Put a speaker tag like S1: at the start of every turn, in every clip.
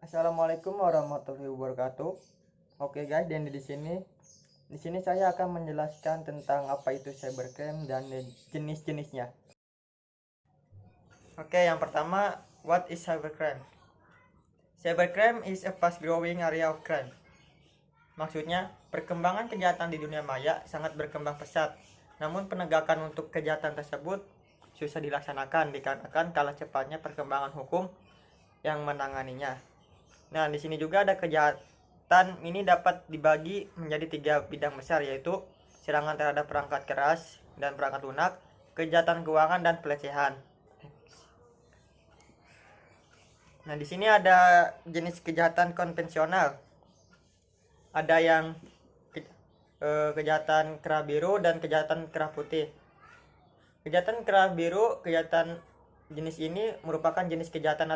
S1: Assalamualaikum warahmatullahi wabarakatuh. Oke guys, dan di sini saya akan menjelaskan tentang apa itu cybercrime dan jenis-jenisnya. Oke, yang pertama, what is cybercrime? Cybercrime is a fast growing area of crime. Maksudnya, perkembangan kejahatan di dunia maya sangat berkembang pesat. Namun penegakan untuk kejahatan tersebut susah dilaksanakan dikarenakan kalah cepatnya perkembangan hukum yang menanganinya. Nah, di sini juga ada kejahatan ini dapat dibagi menjadi 3 bidang besar, yaitu serangan terhadap perangkat keras dan perangkat lunak, kejahatan keuangan, dan pelecehan. Nah, di sini ada jenis kejahatan konvensional. Ada yang kejahatan kerah biru dan kejahatan kerah putih. Kejahatan kerah biru, kejahatan jenis ini merupakan jenis kejahatan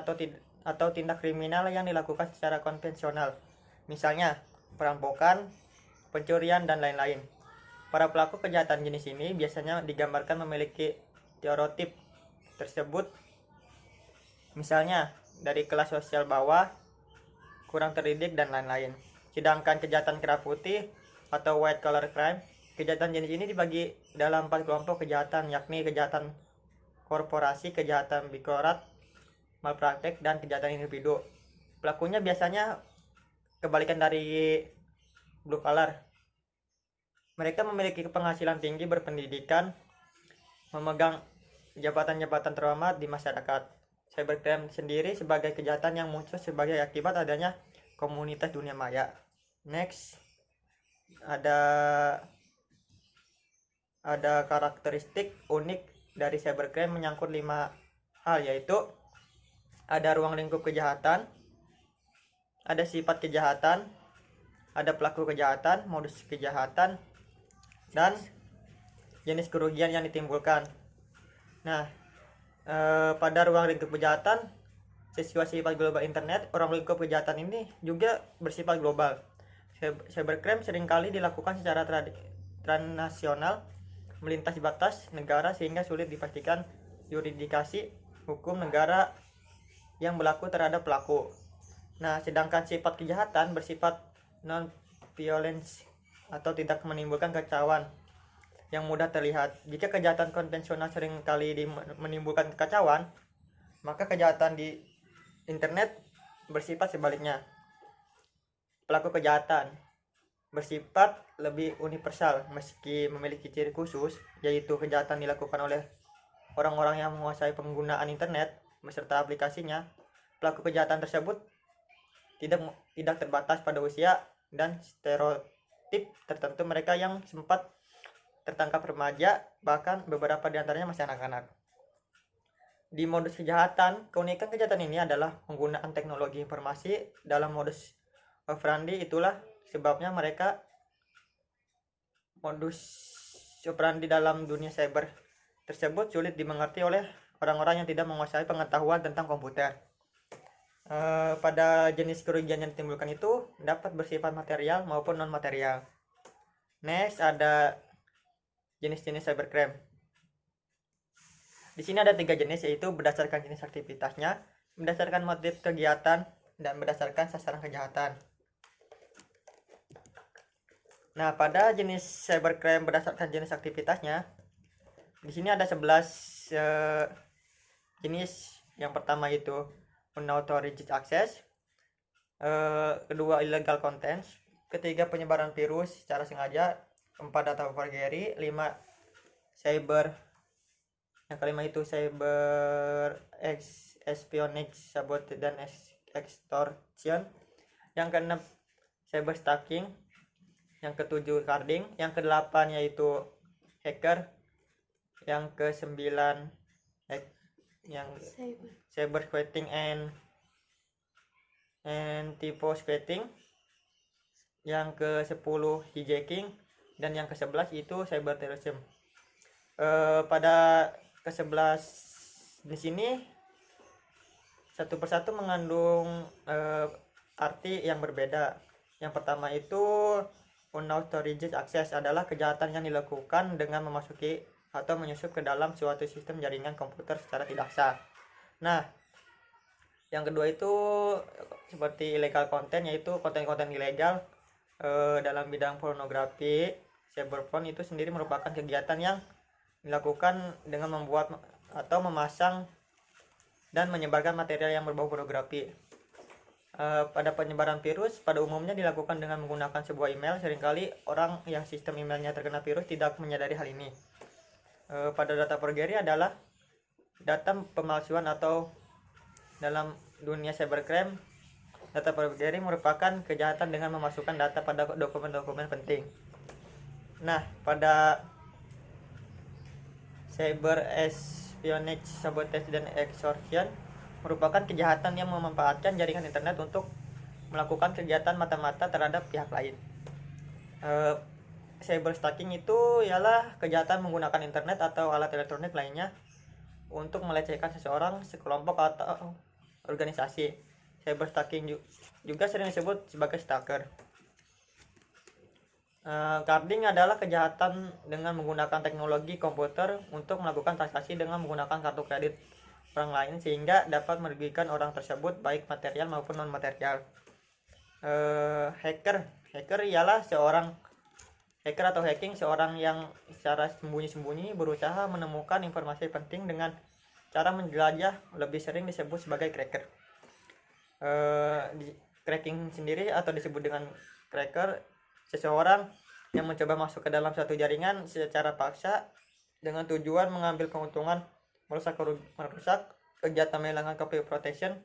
S1: atau tindak kriminal yang dilakukan secara konvensional. Misalnya, perampokan, pencurian, dan lain-lain. Para pelaku kejahatan jenis ini biasanya digambarkan memiliki stereotip tersebut. Misalnya, dari kelas sosial bawah, kurang terdidik, dan lain-lain. Sedangkan kejahatan kerah putih atau white collar crime, kejahatan jenis ini dibagi dalam 4 kelompok kejahatan, yakni kejahatan korporasi, kejahatan bikorat, malpraktek, dan kejahatan individu. Pelakunya biasanya kebalikan dari blue collar. Mereka memiliki penghasilan tinggi, berpendidikan, memegang jabatan-jabatan terhormat di masyarakat. Cybercrime sendiri sebagai kejahatan yang muncul sebagai akibat adanya komunitas dunia maya. Next, ada karakteristik unik dari cybercrime menyangkut 5 hal, yaitu ada ruang lingkup kejahatan, ada sifat kejahatan, ada pelaku kejahatan, modus kejahatan, dan jenis kerugian yang ditimbulkan. Nah, pada ruang lingkup kejahatan, sesuai sifat global internet, ruang lingkup kejahatan ini juga bersifat global. Cybercrime seringkali dilakukan secara transnasional, melintas batas negara sehingga sulit dipastikan yurisdiksi hukum negara yang berlaku terhadap pelaku. Nah, sedangkan sifat kejahatan bersifat non-violence atau tidak menimbulkan kekacauan yang mudah terlihat. Jika kejahatan konvensional seringkali menimbulkan kekacauan, maka kejahatan di internet bersifat sebaliknya. Pelaku kejahatan bersifat lebih universal meski memiliki ciri khusus, yaitu kejahatan dilakukan oleh orang-orang yang menguasai penggunaan internet beserta aplikasinya. Pelaku kejahatan tersebut tidak terbatas pada usia dan stereotip tertentu. Mereka yang sempat tertangkap remaja, bahkan beberapa di antaranya masih anak-anak. Di modus kejahatan, keunikan kejahatan ini adalah penggunaan teknologi informasi dalam modus operandi. Itulah sebabnya modus operandi dalam dunia cyber tersebut sulit dimengerti oleh orang-orang yang tidak menguasai pengetahuan tentang komputer. Pada jenis kerugian yang ditimbulkan itu dapat bersifat material maupun non material. Next, ada jenis-jenis cybercrime. Di sini ada 3 jenis, yaitu berdasarkan jenis aktivitasnya, berdasarkan motif kegiatan, dan berdasarkan sasaran kejahatan. Nah, pada jenis cybercrime berdasarkan jenis aktivitasnya, di sini ada 11 jenis. Yang pertama itu unauthorized access, kedua illegal contents, ketiga penyebaran virus secara sengaja, keempat data forgery, 5 cyber, yang kelima itu cyber espionage, sabotage, dan extortion, yang keenam cyber stalking, yang ketujuh carding, yang kedelapan yaitu hacker, yang kesembilan yang cyber squatting and typo squatting, yang ke-10 hijacking, dan yang ke-11 itu cyber terrorism. Pada ke-11 di sini satu persatu mengandung arti yang berbeda. Yang pertama itu unauthorized access adalah kejahatan yang dilakukan dengan memasuki atau menyusup ke dalam suatu sistem jaringan komputer secara tidak sah. Nah, yang kedua itu seperti illegal content, yaitu konten-konten ilegal dalam bidang pornografi. Cyberporn itu sendiri merupakan kegiatan yang dilakukan dengan membuat atau memasang dan menyebarkan material yang berbau pornografi. Pada penyebaran virus pada umumnya dilakukan dengan menggunakan sebuah email. Seringkali orang yang sistem emailnya terkena virus tidak menyadari hal ini. Pada data forgery adalah data pemalsuan, atau dalam dunia cybercrime, data forgery merupakan kejahatan dengan memasukkan data pada dokumen-dokumen penting. Nah, pada cyber espionage, sabotage, dan extortion merupakan kejahatan yang memanfaatkan jaringan internet untuk melakukan kegiatan mata-mata terhadap pihak lain. Cyber stalking itu ialah kejahatan menggunakan internet atau alat elektronik lainnya untuk melecehkan seseorang, sekelompok, atau organisasi. Cyber stalking juga sering disebut sebagai stalker. Carding adalah kejahatan dengan menggunakan teknologi komputer untuk melakukan transaksi dengan menggunakan kartu kredit orang lain sehingga dapat merugikan orang tersebut baik material maupun non material. Hacker ialah hacker atau hacking seorang yang secara sembunyi-sembunyi berusaha menemukan informasi penting dengan cara menjelajah, lebih sering disebut sebagai cracker. Cracking sendiri atau disebut dengan cracker, seseorang yang mencoba masuk ke dalam suatu jaringan secara paksa dengan tujuan mengambil keuntungan, merusak kegiatan menghilangkan copy protection,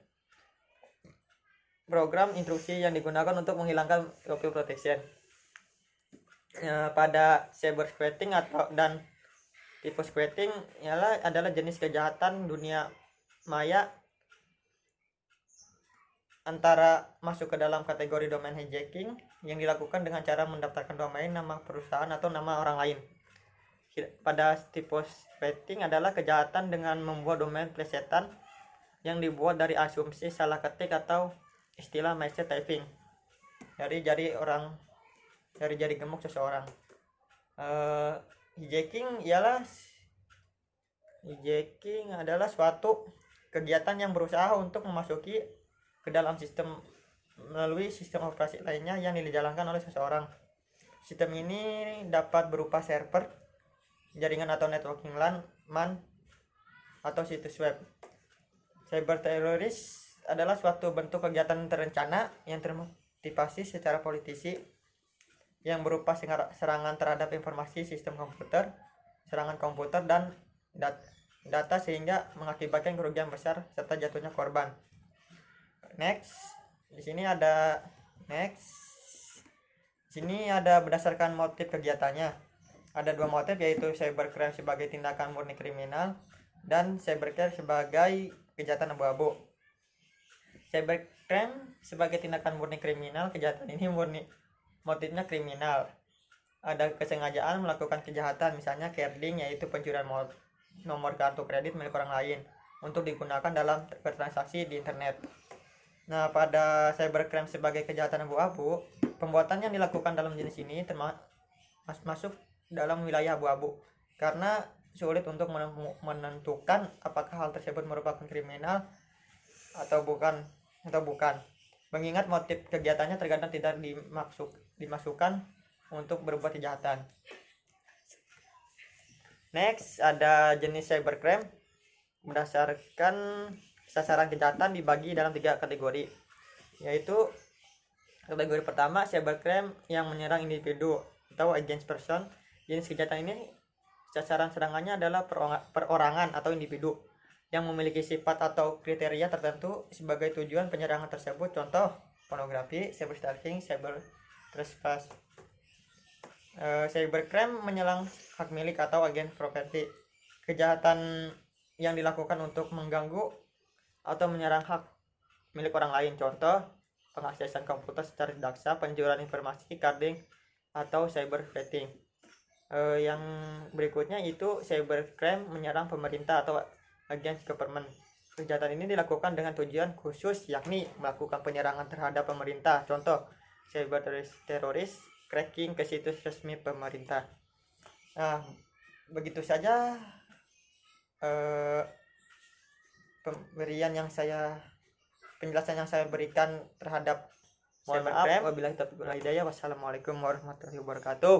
S1: program instruksi yang digunakan untuk menghilangkan copy protection. Pada cyber squatting dan tipe squatting adalah jenis kejahatan dunia maya antara masuk ke dalam kategori domain hijacking yang dilakukan dengan cara mendaftarkan domain, nama perusahaan, atau nama orang lain. Pada tipe squatting adalah kejahatan dengan membuat domain plesetan yang dibuat dari asumsi salah ketik atau istilah message typing dari jari gemuk seseorang. Hijacking adalah suatu kegiatan yang berusaha untuk memasuki ke dalam sistem melalui sistem operasi lainnya yang dijalankan oleh seseorang. Sistem ini dapat berupa server, jaringan atau networking LAN, MAN, atau situs web. Cyber teroris adalah suatu bentuk kegiatan terencana yang termotivasi secara politisi yang berupa serangan terhadap informasi sistem komputer, serangan komputer dan data sehingga mengakibatkan kerugian besar serta jatuhnya korban. Di sini ada berdasarkan motif kegiatannya. Ada dua motif, yaitu cybercrime sebagai tindakan murni kriminal dan cybercrime sebagai kejahatan abu-abu. Cybercrime sebagai tindakan murni kriminal, kejahatan ini murni motifnya kriminal. Ada kesengajaan melakukan kejahatan, misalnya carding, yaitu pencurian nomor kartu kredit milik orang lain untuk digunakan dalam bertransaksi di internet. Nah, pada cybercrime sebagai kejahatan abu-abu, pembuatan yang dilakukan dalam jenis ini masuk dalam wilayah abu-abu karena sulit untuk menentukan apakah hal tersebut merupakan kriminal atau bukan. Mengingat motif kegiatannya terkadang tidak dimasukkan untuk berbuat kejahatan. Ada jenis cybercrime. Berdasarkan sasaran kejahatan dibagi dalam 3 kategori, yaitu kategori pertama cybercrime yang menyerang individu atau against person. Jenis kejahatan ini sasaran serangannya adalah perorangan atau individu yang memiliki sifat atau kriteria tertentu sebagai tujuan penyerangan tersebut. Contoh pornografi, cyber stalking, cyber trespass. Cybercrime menyerang hak milik atau against property. Kejahatan yang dilakukan untuk mengganggu atau menyerang hak milik orang lain. Contoh pengaksesan komputer secara tidak sah, pencurian informasi, carding, atau cyber threatening. Yang berikutnya itu cybercrime menyerang pemerintah atau against government. Kejahatan ini dilakukan dengan tujuan khusus, yakni melakukan penyerangan terhadap pemerintah. Contoh cyber teroris, cracking ke situs resmi pemerintah. Nah, begitu saja pemberian yang saya penjelasan yang saya berikan terhadap
S2: Mohon maaf
S1: cybercrime.
S2: wabillahi taufiq wal hidayah.
S1: Wassalamualaikum warahmatullahi wabarakatuh.